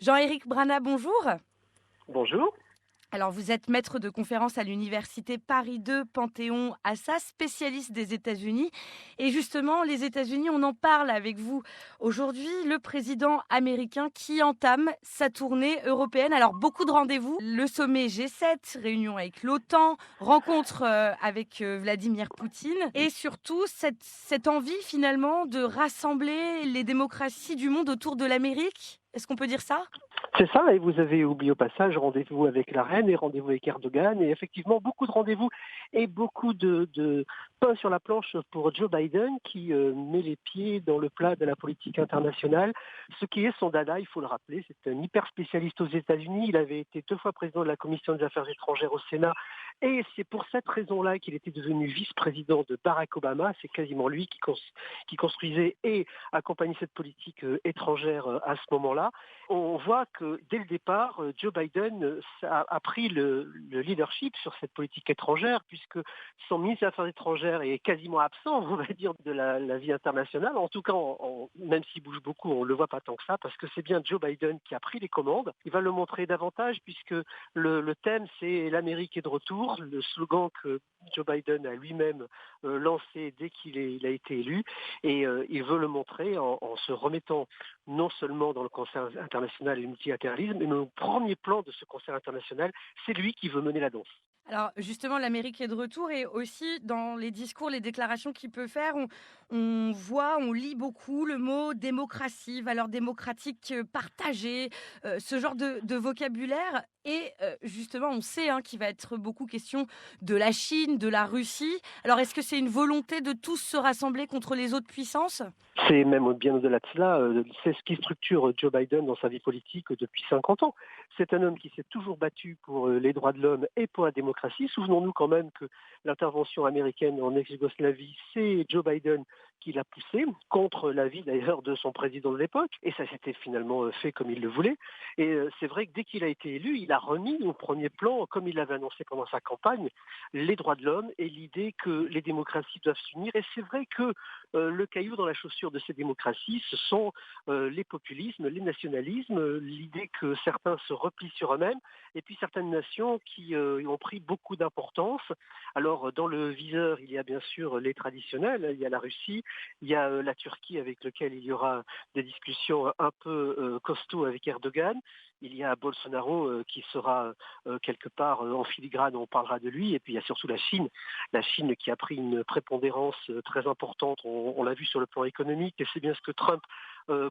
Jean-Éric Brana, bonjour. Bonjour. Alors, vous êtes maître de conférence à l'université Paris 2 Panthéon-Assas, spécialiste des États-Unis. Et justement, les États-Unis, on en parle avec vous. Aujourd'hui, le président américain qui entame sa tournée européenne. Alors, beaucoup de rendez-vous. Le sommet G7, réunion avec l'OTAN, rencontre avec Vladimir Poutine. Et surtout, cette envie finalement de rassembler les démocraties du monde autour de l'Amérique. Est-ce qu'on peut dire ça? C'est ça, et vous avez oublié au passage rendez-vous avec la reine et rendez-vous avec Erdogan, et effectivement beaucoup de rendez-vous et beaucoup de pain sur la planche pour Joe Biden qui met les pieds dans le plat de la politique internationale. Ce qui est son dada, il faut le rappeler, c'est un hyper spécialiste aux États-Unis. Il avait été 2 fois président de la Commission des Affaires étrangères au Sénat, et c'est pour cette raison-là qu'il était devenu vice-président de Barack Obama. C'est quasiment lui qui construisait et accompagnait cette politique étrangère à ce moment-là. On voit que dès le départ, Joe Biden a pris le leadership sur cette politique étrangère, puisque son ministre des Affaires étrangères est quasiment absent, on va dire, de la vie internationale. En tout cas, même s'il bouge beaucoup, on ne le voit pas tant que ça, parce que c'est bien Joe Biden qui a pris les commandes. Il va le montrer davantage, puisque le thème, c'est «L'Amérique est de retour», le slogan que Joe Biden a lui-même lancé dès qu'il a été élu. Et il veut le montrer en se remettant non seulement dans le concert international et le multilatéralisme, mais au premier plan de ce concert international, c'est lui qui veut mener la danse. Alors justement, l'Amérique est de retour et aussi dans les discours, les déclarations qu'il peut faire, on voit, on lit beaucoup le mot démocratie, valeurs démocratiques partagées, ce genre de vocabulaire. Et justement, on sait qu'il va être beaucoup question de la Chine, de la Russie. Alors est-ce que c'est une volonté de tous se rassembler contre les autres puissances? C'est même bien au-delà de cela, c'est ce qui structure Joe Biden dans sa vie politique depuis 50 ans. C'est un homme qui s'est toujours battu pour les droits de l'homme et pour la démocratie. Souvenons-nous quand même que l'intervention américaine en ex-Yougoslavie, c'est Joe Biden qui l'a poussé, contre l'avis d'ailleurs de son président de l'époque, et ça s'était finalement fait comme il le voulait. Et c'est vrai que dès qu'il a été élu, il a remis au premier plan, comme il l'avait annoncé pendant sa campagne, les droits de l'homme et l'idée que les démocraties doivent s'unir. Et c'est vrai que le caillou dans la chaussure de ces démocraties, ce sont les populismes, les nationalismes, l'idée que certains se replient sur eux-mêmes, et puis certaines nations qui ont pris beaucoup d'importance. Alors dans le viseur, il y a bien sûr les traditionnels, il y a la Russie, il y a la Turquie avec lequel il y aura des discussions un peu costauds avec Erdogan. Il y a Bolsonaro qui sera quelque part en filigrane, on parlera de lui. Et puis il y a surtout la Chine qui a pris une prépondérance très importante, on l'a vu sur le plan économique, et c'est bien ce que Trump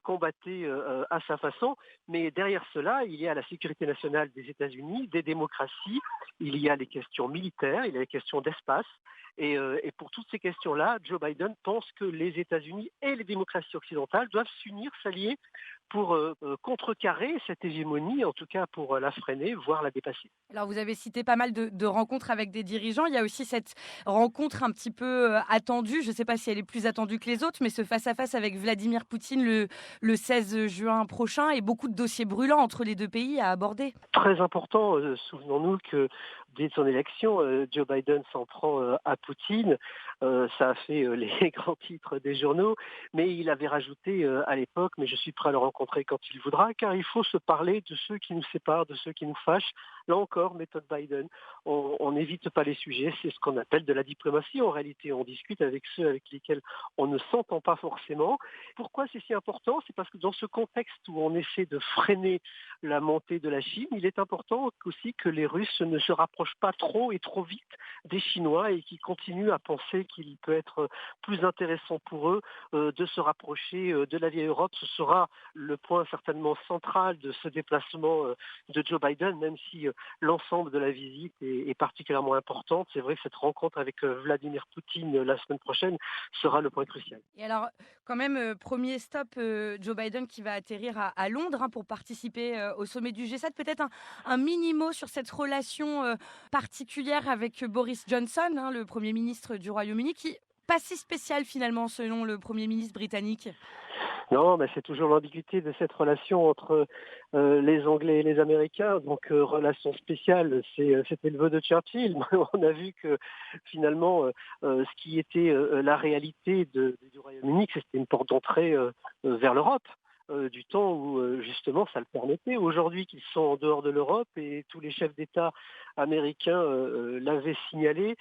combattait à sa façon. Mais derrière cela, il y a la sécurité nationale des États-Unis, des démocraties, il y a les questions militaires, il y a les questions d'espace. Et pour toutes ces questions-là, Joe Biden pense que les États-Unis et les démocraties occidentales doivent s'unir, s'allier pour contrecarrer cette hégémonie, en tout cas pour la freiner, voire la dépasser. Alors, vous avez cité pas mal de rencontres avec des dirigeants. Il y a aussi cette rencontre un petit peu attendue. Je ne sais pas si elle est plus attendue que les autres, mais ce face-à-face avec Vladimir Poutine le 16 juin prochain et beaucoup de dossiers brûlants entre les deux pays à aborder. Très important, souvenons-nous que dès son élection, Joe Biden s'en prend à Poutine. Ça a fait les grands titres des journaux, mais il avait rajouté à l'époque, mais je suis prêt à le rencontrer quand il voudra, car il faut se parler de ceux qui nous séparent, de ceux qui nous fâchent. Là encore, méthode Biden, on n'évite pas les sujets, c'est ce qu'on appelle de la diplomatie. En réalité, on discute avec ceux avec lesquels on ne s'entend pas forcément. Pourquoi c'est si important? C'est parce que dans ce contexte où on essaie de freiner la montée de la Chine, il est important aussi que les Russes ne se rapprochent pas trop et trop vite des Chinois, et qu'ils continuent à penser qu'il peut être plus intéressant pour eux de se rapprocher de la vieille Europe. Ce sera le point certainement central de ce déplacement de Joe Biden, même si l'ensemble de la visite est particulièrement importante. C'est vrai que cette rencontre avec Vladimir Poutine la semaine prochaine sera le point crucial. Et alors, quand même, premier stop, Joe Biden qui va atterrir à Londres pour participer au sommet du G7. Peut-être un mini mot sur cette relation particulière avec Boris Johnson, le Premier ministre du Royaume-Uni, qui pas si spécial finalement selon le Premier ministre britannique. Non, mais c'est toujours l'ambiguïté de cette relation entre les Anglais et les Américains. Donc, relation spéciale, c'était le vœu de Churchill. On a vu que finalement, ce qui était la réalité du Royaume-Uni, que c'était une porte d'entrée vers l'Europe. du temps où justement ça le permettait. Aujourd'hui qu'ils sont en dehors de l'Europe et tous les chefs d'État américains l'avaient signalé,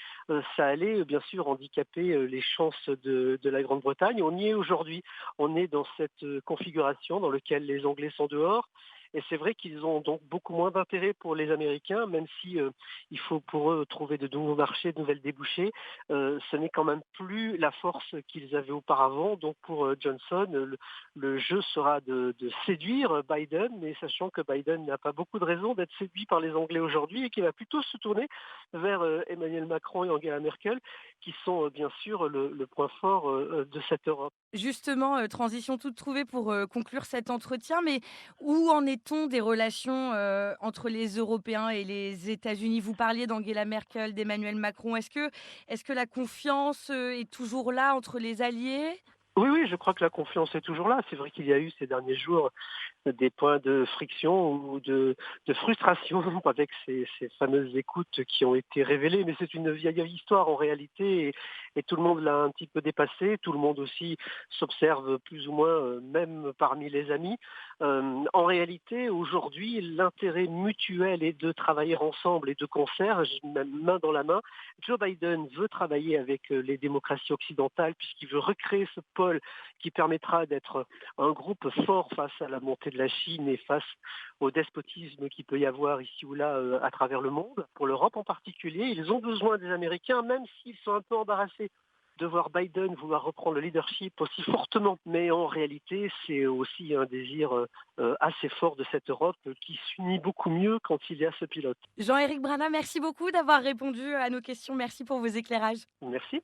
ça allait bien sûr handicaper les chances de la Grande-Bretagne. On y est aujourd'hui. On est dans cette configuration dans laquelle les Anglais sont dehors. Et c'est vrai qu'ils ont donc beaucoup moins d'intérêt pour les Américains, même si il faut pour eux trouver de nouveaux marchés, de nouvelles débouchés. Ce n'est quand même plus la force qu'ils avaient auparavant. Donc pour Johnson, le jeu sera de séduire Biden, mais sachant que Biden n'a pas beaucoup de raisons d'être séduit par les Anglais aujourd'hui et qu'il va plutôt se tourner vers Emmanuel Macron et Angela Merkel, qui sont bien sûr le point fort de cette Europe. Justement, transition toute trouvée pour, conclure cet entretien, mais où en est-on des relations, entre les Européens et les États-Unis? Vous parliez d'Angela Merkel, d'Emmanuel Macron. Est-ce que la confiance, est toujours là entre les alliés? Oui, oui, je crois que la confiance est toujours là. C'est vrai qu'il y a eu ces derniers jours des points de friction ou de frustration avec ces fameuses écoutes qui ont été révélées. Mais c'est une vieille histoire en réalité et tout le monde l'a un petit peu dépassé. Tout le monde aussi s'observe plus ou moins, même parmi les amis. En réalité, aujourd'hui, l'intérêt mutuel est de travailler ensemble et de concert, même main dans la main. Joe Biden veut travailler avec les démocraties occidentales puisqu'il veut recréer ce pôle qui permettra d'être un groupe fort face à la montée de la Chine et face au despotisme qu'il peut y avoir ici ou là à travers le monde. Pour l'Europe en particulier, ils ont besoin des Américains, même s'ils sont un peu embarrassés de voir Biden vouloir reprendre le leadership aussi fortement. Mais en réalité, c'est aussi un désir assez fort de cette Europe qui s'unit beaucoup mieux quand il y a ce pilote. Jean-Éric Brana, merci beaucoup d'avoir répondu à nos questions. Merci pour vos éclairages. Merci.